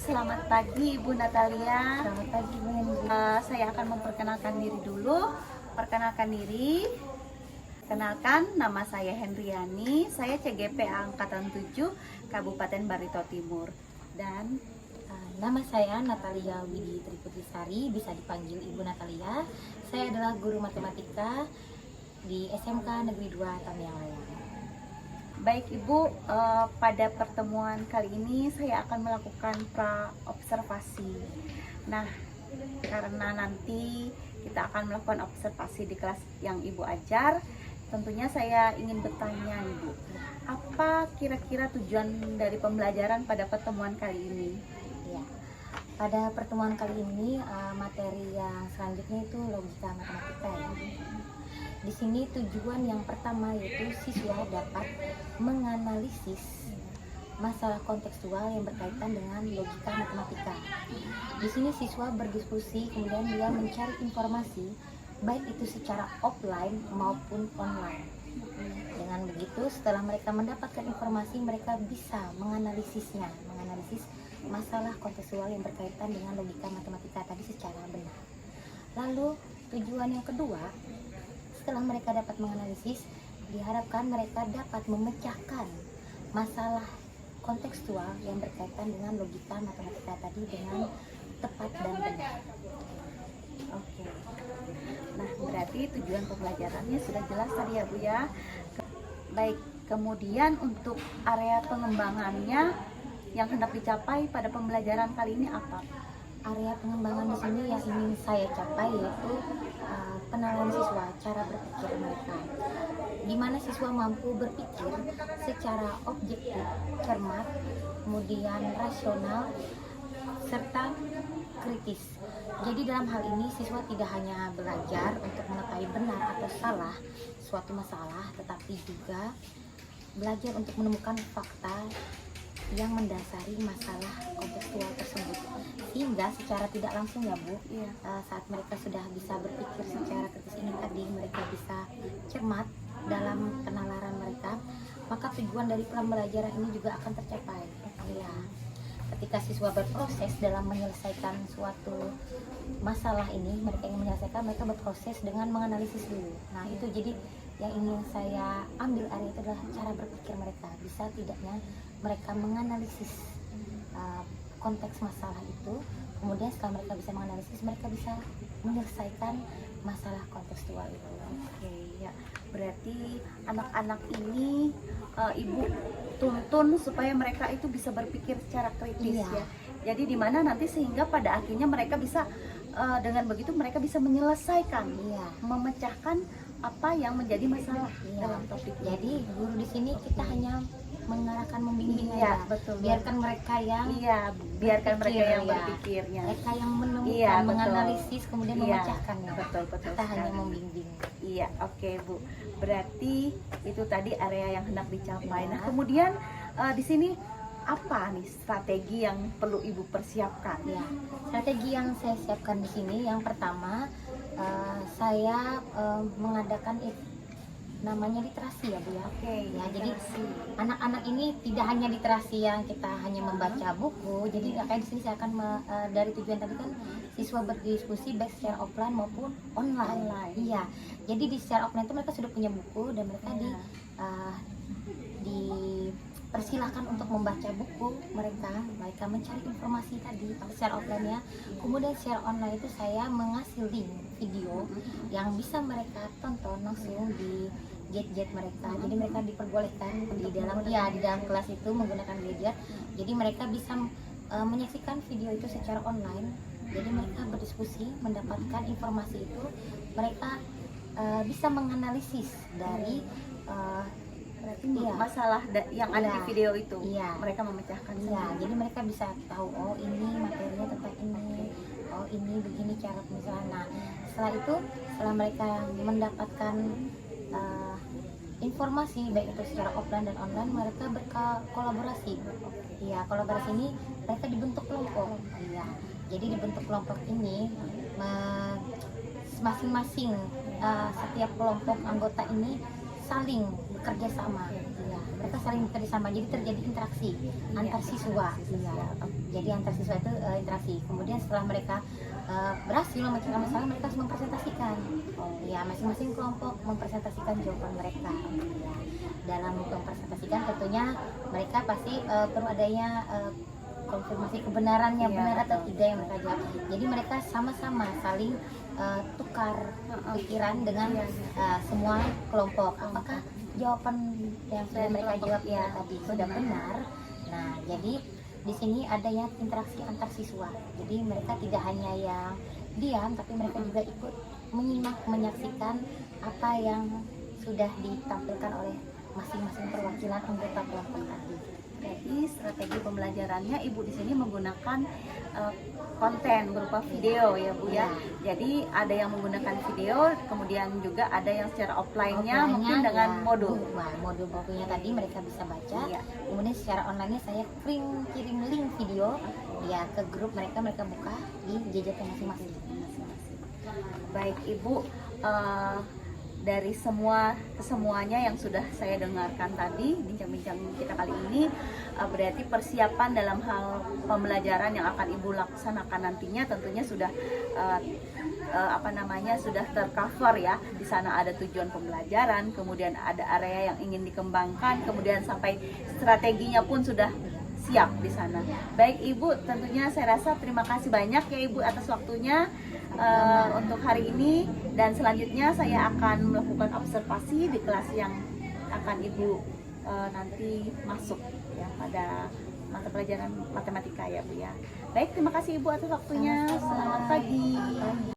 selamat pagi Ibu Natalia. Selamat pagi Bu Henry. Saya akan memperkenalkan diri dulu. Perkenalkan diri. Kenalkan, nama saya Hendriani. Saya CGP Angkatan 7 Kabupaten Barito Timur. Dan nama saya Natalia Widi Triputisari, bisa dipanggil Ibu Natalia. Saya adalah guru matematika di SMK Negeri 2 Tamiang Layang. baik Ibu, pada pertemuan kali ini saya akan melakukan pra-observasi. Nah, karena nanti kita akan melakukan observasi di kelas yang Ibu ajar, tentunya saya ingin bertanya Ibu, apa kira-kira tujuan dari pembelajaran pada pertemuan kali ini? Ya. Pada pertemuan kali ini materi yang selanjutnya itu logika matematika ya. Di sini tujuan yang pertama yaitu siswa dapat menganalisis masalah kontekstual yang berkaitan dengan logika matematika. Di sini siswa berdiskusi, kemudian dia mencari informasi baik itu secara offline maupun online. Dengan begitu, setelah mereka mendapatkan informasi, mereka bisa menganalisis masalah kontekstual yang berkaitan dengan logika matematika tadi secara benar. Lalu tujuan yang kedua, setelah mereka dapat menganalisis, diharapkan mereka dapat memecahkan masalah kontekstual yang berkaitan dengan logika matematika tadi dengan tepat dan benar. Oke. Nah, berarti tujuan pembelajarannya sudah jelas tadi ya Bu ya. Baik, kemudian untuk area pengembangannya yang hendak dicapai pada pembelajaran kali ini apa? Area pengembangan di sini yang ingin saya capai yaitu pengenalan siswa, cara berpikir mereka. Di mana siswa mampu berpikir secara objektif, cermat, kemudian rasional, serta kritis. Jadi dalam hal ini siswa tidak hanya belajar untuk mengetahui benar atau salah suatu masalah, tetapi juga belajar untuk menemukan fakta yang mendasari masalah kontekstual tersebut, sehingga secara tidak langsung ya Bu, saat mereka sudah bisa berpikir secara kritis ini tadi, mereka bisa cermat dalam penalaran mereka, maka tujuan dari pembelajaran ini juga akan tercapai. Ya, ketika siswa berproses dalam menyelesaikan suatu masalah ini, mereka ingin menyelesaikan, mereka berproses dengan menganalisis dulu. Nah itu jadi yang ingin saya ambil area itu adalah cara berpikir mereka, bisa tidaknya mereka menganalisis konteks masalah itu, kemudian setelah mereka bisa menganalisis, mereka bisa menyelesaikan masalah kontekstual itu. Oke, ya. Berarti anak-anak ini Ibu tuntun supaya mereka itu bisa berpikir secara kritis ya. Jadi di mana nanti sehingga pada akhirnya mereka bisa dengan begitu mereka bisa menyelesaikan, memecahkan apa yang menjadi masalah dalam topik. Jadi guru di sini kita hanya mengarahkan, membimbing betul. Biarkan mereka yang biarkan mereka yang ya. berpikirnya. Mereka yang menemukan, menganalisis, kemudian memecahkannya. Betul Kita sekali. hanya membimbing. Iya, oke Bu. Berarti itu tadi area yang hendak dicapai. Nah, kemudian di sini apa nih strategi yang perlu Ibu persiapkan? Ya, strategi yang saya siapkan di sini, yang pertama saya mengadakan namanya literasi ya Bu ya. Ya, jadi anak-anak ini tidak hanya literasi yang kita hanya membaca buku. Jadi kayak di sini saya akan dari tujuan tadi kan siswa berdiskusi baik secara offline maupun online. Iya. Jadi di secara offline itu mereka sudah punya buku dan mereka dipersilahkan untuk membaca buku mereka mencari informasi tadi secara offline ya. Kemudian secara online itu saya mengasih link video yang bisa mereka tonton langsung di gadget mereka. Jadi mereka diperbolehkan di dalam kelas itu menggunakan gadget. Jadi mereka bisa menyaksikan video itu secara online. Jadi mereka berdiskusi, mendapatkan informasi itu, mereka bisa menganalisis dari masalah yang ada di video itu. Mereka memecahkan. Jadi mereka bisa tahu, oh ini materinya tentang ini, oh ini begini cara pemisahan. Nah, setelah mereka mendapatkan informasi baik itu secara offline dan online, mereka berkolaborasi. Kolaborasi ini mereka dibentuk kelompok. Jadi dibentuk kelompok ini masing-masing setiap kelompok anggota ini saling bekerja sama. Mereka mereka saling kerjasama, jadi terjadi interaksi antar siswa. Iya. Jadi antar siswa itu interaksi. Kemudian setelah mereka berhasil memecahkan masalah, mereka harus mempresentasikan. Ya, masing-masing kelompok mempresentasikan jawaban mereka. Ya. Dalam mempresentasikan tentunya mereka pasti perlu adanya konfirmasi kebenarannya, benar atau tidak yang mereka jawab. Jadi mereka sama-sama saling tukar pikiran dengan semua kelompok. Apakah jawaban yang sudah mereka jawab ya tadi sudah benar? Nah, jadi di sini ada yang interaksi antar siswa. Jadi mereka tidak hanya yang diam, tapi mereka juga ikut menyimak, menyaksikan apa yang sudah ditampilkan oleh masing-masing perwakilan anggota kelompok tadi. Jadi strategi pembelajarannya Ibu di sini menggunakan konten berupa video ya Bu ya. Jadi ada yang menggunakan video, kemudian juga ada yang secara offline-nya mungkin dengan modul. Nah, modul bukunya tadi mereka bisa baca. Kemudian secara online-nya saya kirim link video ya ke grup mereka buka di jejaknya masing-masing. Baik Ibu, dari semuanya yang sudah saya dengarkan tadi bincang-bincang kita kali ini, berarti persiapan dalam hal pembelajaran yang akan Ibu laksanakan nantinya tentunya sudah sudah tercover ya. Di sana ada tujuan pembelajaran, kemudian ada area yang ingin dikembangkan, kemudian sampai strateginya pun sudah siap di sana. Baik Ibu, tentunya saya rasa terima kasih banyak ya Ibu atas waktunya untuk hari ini, dan selanjutnya saya akan melakukan observasi di kelas yang akan Ibu nanti masuk ya pada mata pelajaran matematika ya Bu ya. Baik, terima kasih Ibu atas waktunya. Selamat pagi.